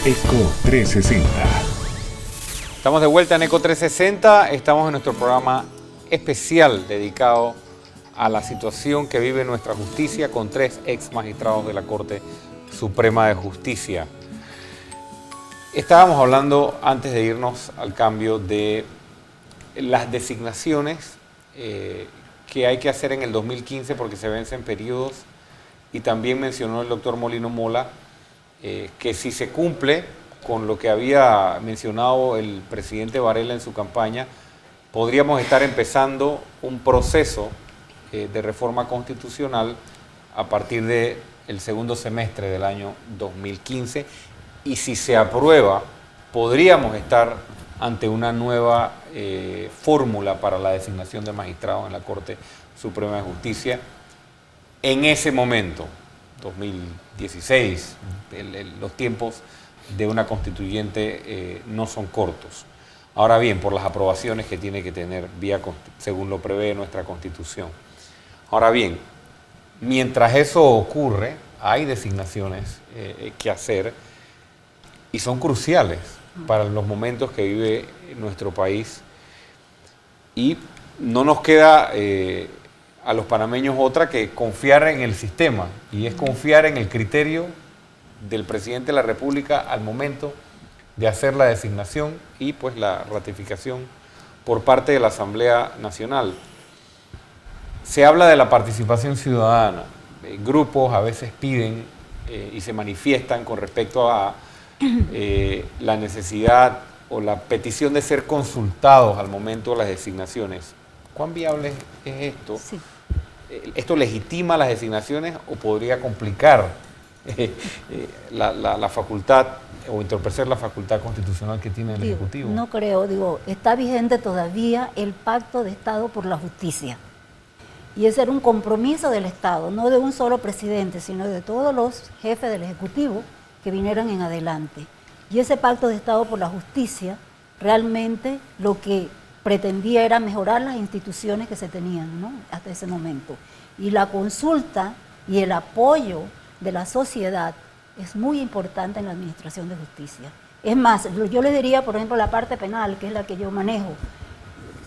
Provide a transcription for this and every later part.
Eco 360. Estamos de vuelta en Eco 360, estamos en nuestro programa especial dedicado a la situación que vive nuestra justicia con 3 ex magistrados de la Corte Suprema de Justicia. Estábamos hablando antes de irnos al cambio de las designaciones que hay que hacer en el 2015 porque se vencen periodos, y también mencionó el doctor Molino Mola que si se cumple con lo que había mencionado el presidente Varela en su campaña, podríamos estar empezando un proceso de reforma constitucional a partir del segundo semestre del año 2015, y si se aprueba, podríamos estar ante una nueva fórmula para la designación de magistrados en la Corte Suprema de Justicia. En ese momento, 2016, los tiempos de una constituyente no son cortos. Ahora bien, por las aprobaciones que tiene que tener según lo prevé nuestra Constitución. Ahora bien, mientras eso ocurre, hay designaciones que hacer y son cruciales para los momentos que vive nuestro país, y no nos queda a los panameños otra que confiar en el sistema, y es confiar en el criterio del presidente de la República al momento de hacer la designación y pues la ratificación por parte de la Asamblea Nacional. Se habla de la participación ciudadana. Grupos a veces piden y se manifiestan con respecto a la necesidad o la petición de ser consultados al momento de las designaciones. ¿Cuán viable es esto? Sí. ¿Esto legitima las designaciones o podría complicar la facultad o entorpecer la facultad constitucional que tiene el Ejecutivo? No creo, está vigente todavía el Pacto de Estado por la Justicia. Y ese era un compromiso del Estado, no de un solo presidente, sino de todos los jefes del Ejecutivo que vinieran en adelante. Y ese Pacto de Estado por la Justicia realmente lo que pretendía era mejorar las instituciones que se tenían, ¿no?, hasta ese momento. Y la consulta y el apoyo de la sociedad es muy importante en la administración de justicia. Es más, yo le diría, por ejemplo, la parte penal, que es la que yo manejo.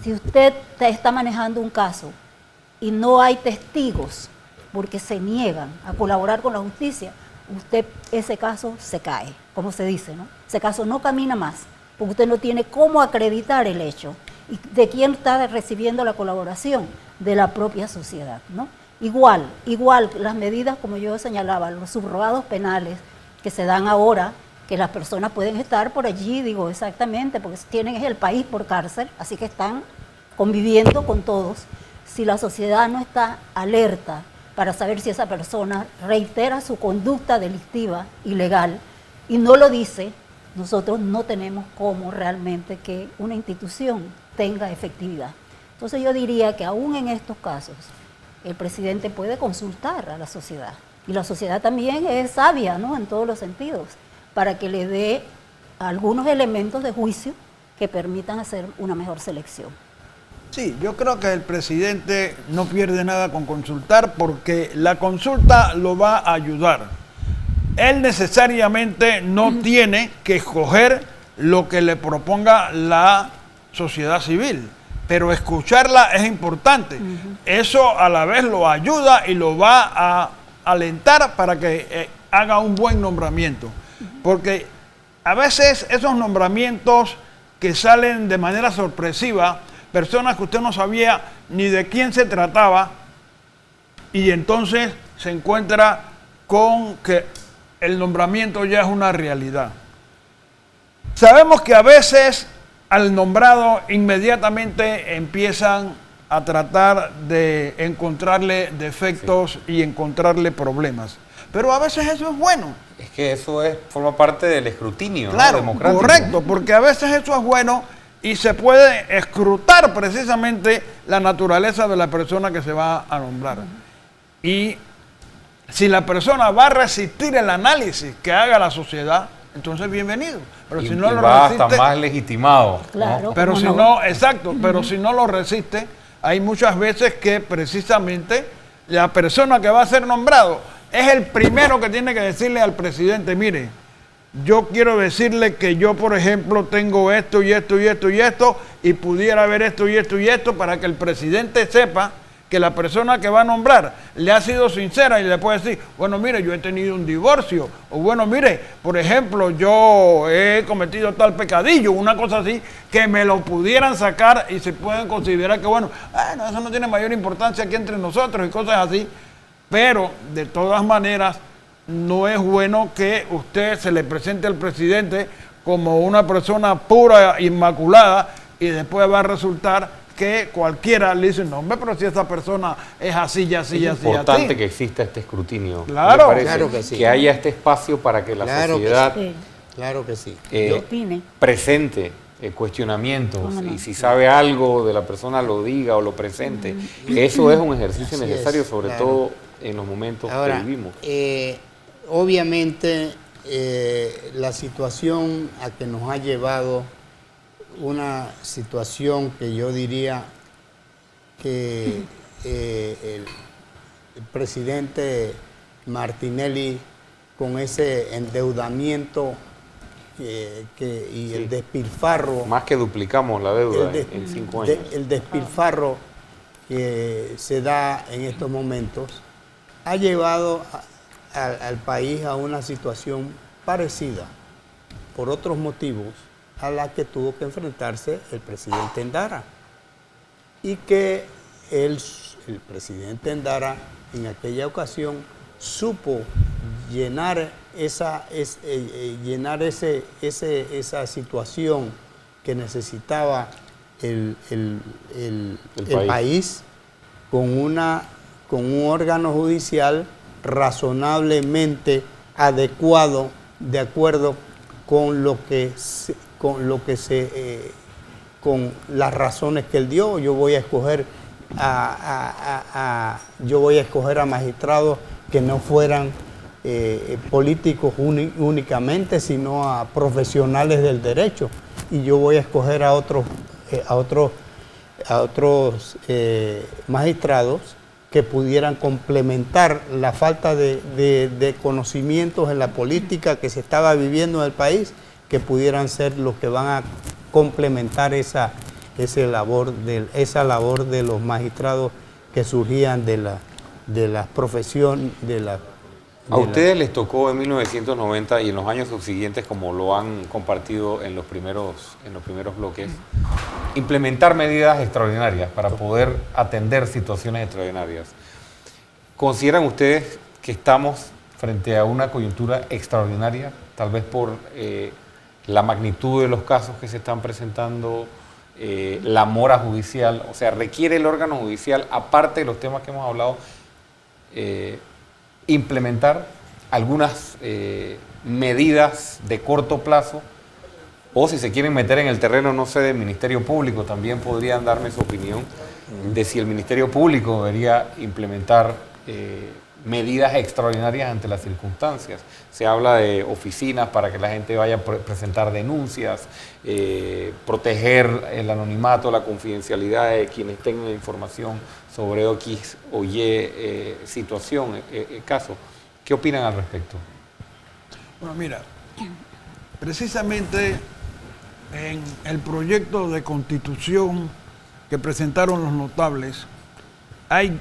Si usted está manejando un caso y no hay testigos porque se niegan a colaborar con la justicia, ese caso se cae, como se dice, ¿no? Ese caso no camina más, porque usted no tiene cómo acreditar el hecho. ¿Y de quién está recibiendo la colaboración? De la propia sociedad, ¿no? Igual, las medidas, como yo señalaba, los subrogados penales que se dan ahora, que las personas pueden estar por allí, digo exactamente, porque tienen el país por cárcel, así que están conviviendo con todos. Si la sociedad no está alerta para saber si esa persona reitera su conducta delictiva, ilegal, y no lo dice, nosotros no tenemos cómo realmente que una institución tenga efectividad. Entonces yo diría que aún en estos casos, el presidente puede consultar a la sociedad, y la sociedad también es sabia, ¿no?, en todos los sentidos, para que le dé algunos elementos de juicio que permitan hacer una mejor selección. Sí, yo creo que el presidente no pierde nada con consultar, porque la consulta lo va a ayudar. Él necesariamente no tiene que escoger lo que le proponga la sociedad civil, pero escucharla es importante. Eso a la vez lo ayuda y lo va a alentar para que haga un buen nombramiento. Porque a veces esos nombramientos que salen de manera sorpresiva, personas que usted no sabía ni de quién se trataba, y entonces se encuentra con que el nombramiento ya es una realidad. Sabemos que a veces al nombrado inmediatamente empiezan a tratar de encontrarle defectos y encontrarle problemas. Pero a veces eso es bueno. Es que eso forma parte del escrutinio, claro, ¿no?, democrático. Correcto, porque a veces eso es bueno y se puede escrutar precisamente la naturaleza de la persona que se va a nombrar. Y si la persona va a resistir el análisis que haga la sociedad, entonces bienvenido. Pero si no lo va resiste, hasta más legitimado. Claro, ¿no? pero si no, exacto, pero si no lo resiste, hay muchas veces que precisamente la persona que va a ser nombrado es el primero que tiene que decirle al presidente: mire, yo quiero decirle que yo, por ejemplo, tengo esto y esto y esto y esto, y pudiera haber esto y esto y esto, para que el presidente sepa que la persona que va a nombrar le ha sido sincera y le puede decir, bueno, mire, yo he tenido un divorcio, o bueno, mire, por ejemplo, yo he cometido tal pecadillo, una cosa así, que me lo pudieran sacar y se pueden considerar que, bueno, no, eso no tiene mayor importancia aquí entre nosotros y cosas así, pero de todas maneras no es bueno que usted se le presente al presidente como una persona pura, inmaculada, y después va a resultar que cualquiera le dice, no, hombre, pero si esa persona es así y así y así. Es importante que exista este escrutinio. Claro. ¿No le parece? Claro que sí. Que haya este espacio para que la Claro que sociedad Sí. Claro que sí. Opine. presente cuestionamientos ¿Cómo no? y si sabe algo de la persona lo diga o lo presente. Eso es un ejercicio Así necesario, es, sobre claro. todo en los momentos Ahora, que vivimos. obviamente, la situación a que nos ha llevado, una situación que yo diría que el presidente Martinelli, con ese endeudamiento y el despilfarro, Más que duplicamos la deuda en 5 años. el despilfarro que se da en estos momentos, ha llevado al país a una situación parecida, por otros motivos, a la que tuvo que enfrentarse el presidente Endara. Y que el presidente en aquella ocasión supo llenar esa situación que necesitaba el país con un órgano judicial razonablemente adecuado, de acuerdo con con las razones que él dio. Yo voy a escoger a magistrados que no fueran políticos únicamente, sino a profesionales del derecho, y yo voy a escoger a otros magistrados que pudieran complementar la falta de conocimientos en la política que se estaba viviendo en el país, que pudieran ser los que van a complementar esa labor de los magistrados que surgían de la profesión A ustedes les tocó en 1990 y en los años subsiguientes, como lo han compartido en los primeros bloques, implementar medidas extraordinarias para poder atender situaciones extraordinarias. ¿Consideran ustedes que estamos frente a una coyuntura extraordinaria, tal vez por la magnitud de los casos que se están presentando, la mora judicial? O sea, requiere el órgano judicial, aparte de los temas que hemos hablado, implementar algunas medidas de corto plazo, o si se quieren meter en el terreno, no sé, del Ministerio Público, también podrían darme su opinión de si el Ministerio Público debería implementar medidas extraordinarias ante las circunstancias. Se habla de oficinas para que la gente vaya a presentar denuncias, proteger el anonimato, la confidencialidad de quienes tengan información sobre X o Y situación, caso. ¿Qué opinan al respecto? Bueno, mira, precisamente en el proyecto de constitución que presentaron los notables hay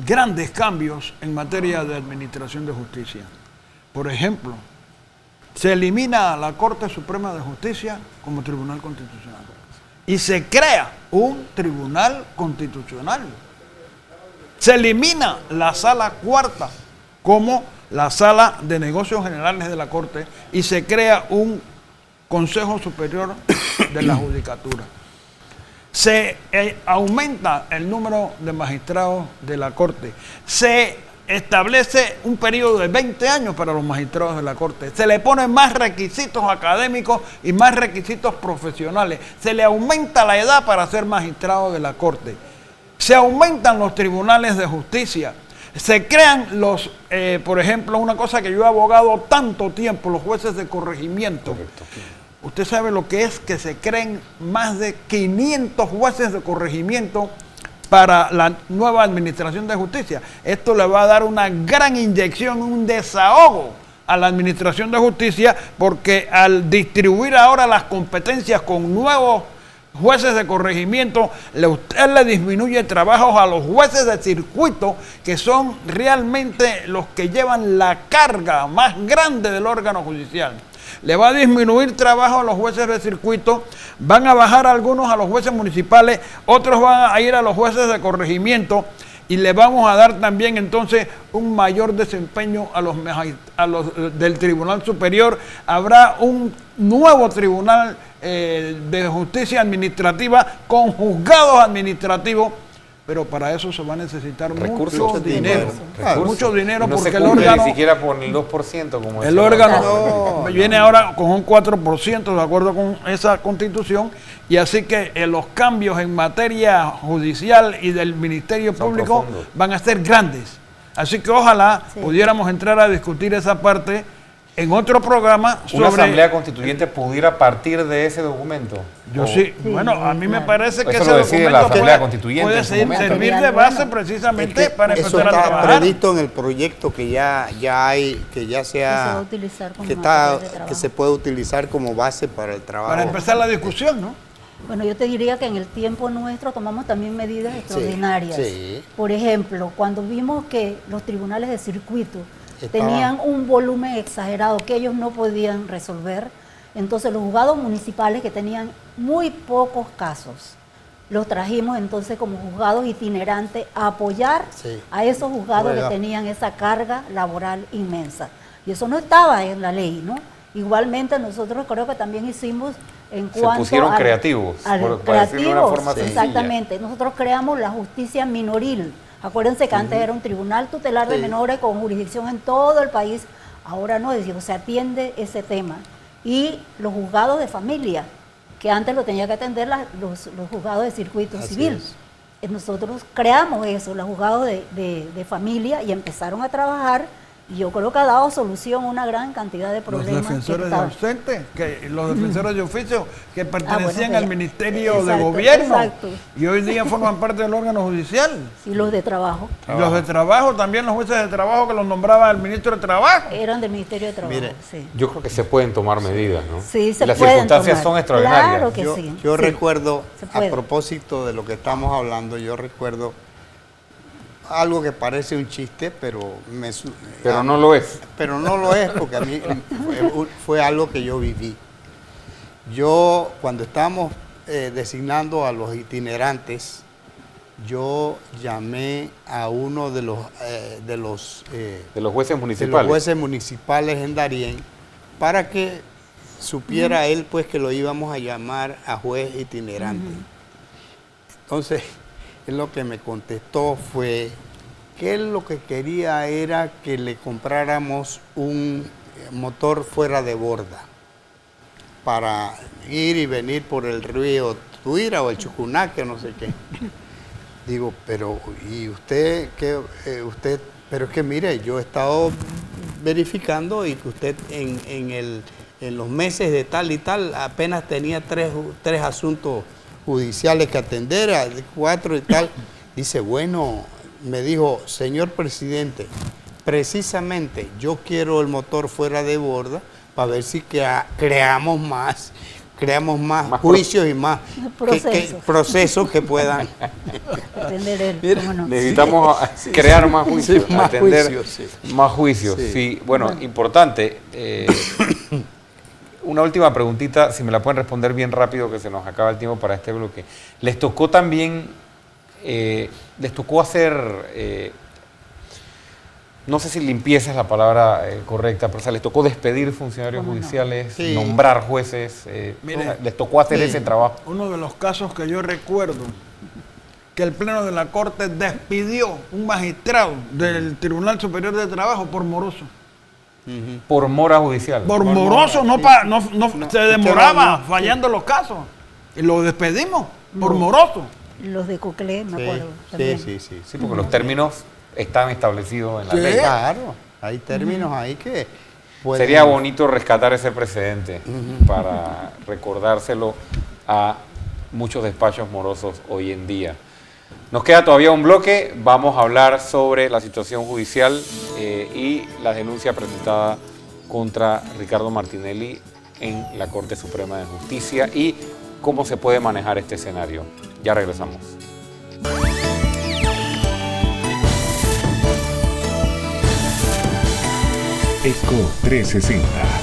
grandes cambios en materia de administración de justicia. Por ejemplo, se elimina a la Corte Suprema de Justicia como Tribunal Constitucional y se crea un Tribunal Constitucional. Se elimina la Sala Cuarta como la Sala de Negocios Generales de la Corte y se crea un Consejo Superior de la Judicatura. Se aumenta el número de magistrados de la Corte. Se establece un periodo de 20 años para los magistrados de la Corte. Se le ponen más requisitos académicos y más requisitos profesionales. Se le aumenta la edad para ser magistrado de la Corte. Se aumentan los tribunales de justicia. Se crean los, por ejemplo, una cosa que yo he abogado tanto tiempo, los jueces de corregimiento. Correcto. Usted sabe lo que es que se creen más de 500 jueces de corregimiento para la nueva administración de justicia. Esto le va a dar una gran inyección, un desahogo a la Administración de Justicia, porque al distribuir ahora las competencias con nuevos jueces de corregimiento, usted le disminuye trabajos a los jueces de circuito, que son realmente los que llevan la carga más grande del órgano judicial. Le va a disminuir trabajo a los jueces de circuito, van a bajar algunos a los jueces municipales, otros van a ir a los jueces de corregimiento, y le vamos a dar también entonces un mayor desempeño a los del Tribunal Superior. Habrá un nuevo Tribunal de Justicia Administrativa con juzgados administrativos, pero para eso se va a necesitar mucho dinero. Mucho dinero, no porque se el cumple órgano, ni siquiera por el 2%, como el decía órgano viene ahora con un 4% de acuerdo con esa Constitución, y así que los cambios en materia judicial y del Ministerio Público profundos. van a ser grandes. Así que ojalá pudiéramos entrar a discutir esa parte en otro programa ¿Una sobre... asamblea constituyente pudiera partir de ese documento? Yo ¿O sí, bueno, a mí me claro. parece que Eso ese lo decide la documento Asamblea Constituyente puede en su momento. servir de Bueno. base precisamente para Eso empezar a está trabajar. previsto en el proyecto que ya hay, que ya se va a sea, utilizar como que material de está, trabajo. que se puede utilizar como base para el trabajo. Para empezar la discusión, ¿no? Bueno, yo te diría que en el tiempo nuestro tomamos también medidas extraordinarias. sí. Por ejemplo, cuando vimos que los tribunales de circuito Estaban- tenían un volumen exagerado que ellos no podían resolver, entonces los juzgados municipales, que tenían muy pocos casos, los trajimos entonces como juzgados itinerantes a apoyar Sí. a esos juzgados Oiga. que tenían esa carga laboral inmensa. Y eso no estaba en la ley, ¿no? Igualmente nosotros creo que también hicimos en Se cuanto pusieron al- creativos, al por decirlo de una forma creativos, sencilla. exactamente. Nosotros creamos la justicia minoril. Acuérdense que antes era un tribunal tutelar de Sí. menores con jurisdicción en todo el país. Ahora no, es decir, se atiende ese tema. Y los juzgados de familia, que antes lo tenía que atender los juzgados de circuito Así civil. es. Nosotros creamos eso, los juzgados de familia, y empezaron a trabajar. Y yo creo que ha dado solución a una gran cantidad de Los problemas. defensores de estaban. ausentes, los defensores de oficio que pertenecían bueno, al ya. Ministerio de Exacto, Gobierno exacto. y hoy día forman parte del órgano judicial. Y los de trabajo Y los de trabajo, también los jueces de trabajo que los nombraba el ministro de Trabajo. eran del Ministerio de Trabajo. Mire, sí. Yo creo que se pueden tomar medidas, ¿no? Sí, se Las pueden circunstancias tomar. son extraordinarias. Claro que yo sí. yo Sí, recuerdo, se a puede. propósito de lo que estamos hablando, yo recuerdo algo que parece un chiste, pero Pero no lo es. pero no lo es, porque a mí fue algo que yo viví. Yo, cuando estábamos designando a los itinerantes, yo llamé a uno de los De los jueces de los municipales. jueces municipales en Darién, para que supiera él pues que lo íbamos a llamar a juez itinerante. Entonces, él lo que me contestó fue que él lo que quería era que le compráramos un motor fuera de borda para ir y venir por el río Tuira o el Chucunaque, no sé qué. Digo, pero, ¿y usted qué? Pero es que mire, yo he estado verificando y que usted en los meses de tal y tal apenas tenía tres asuntos judiciales que atender, 4 y tal. Dice, bueno, me dijo, señor presidente, precisamente yo quiero el motor fuera de borda para ver si creamos más juicios y más procesos que puedan Atender él, Mira, ¿cómo no? Necesitamos crear más juicios, Sí, más atender juicios, sí. más juicios. Sí. Sí. Bueno, importante. Una última preguntita, si me la pueden responder bien rápido, que se nos acaba el tiempo para este bloque. ¿Les tocó también, les tocó hacer, no sé si limpieza es la palabra correcta, pero o sea, les tocó despedir funcionarios ¿Cómo no? judiciales, Sí. nombrar jueces? Mire, ¿Les tocó hacer sí. ese trabajo? Uno de los casos que yo recuerdo, que el Pleno de la Corte despidió un magistrado del Tribunal Superior de Trabajo por moroso. Por mora judicial. Por Por moroso, mora, no, sí. se demoraba no, fallando los casos. Y lo despedimos por moroso. Los de Coclé, me acuerdo. Sí, también. sí. Sí, porque los términos están establecidos en la Sí. ley. Claro, hay términos ahí que pueden- Sería bonito rescatar ese precedente para recordárselo a muchos despachos morosos hoy en día. Nos queda todavía un bloque, vamos a hablar sobre la situación judicial y la denuncia presentada contra Ricardo Martinelli en la Corte Suprema de Justicia y cómo se puede manejar este escenario. Ya regresamos. ECO 360.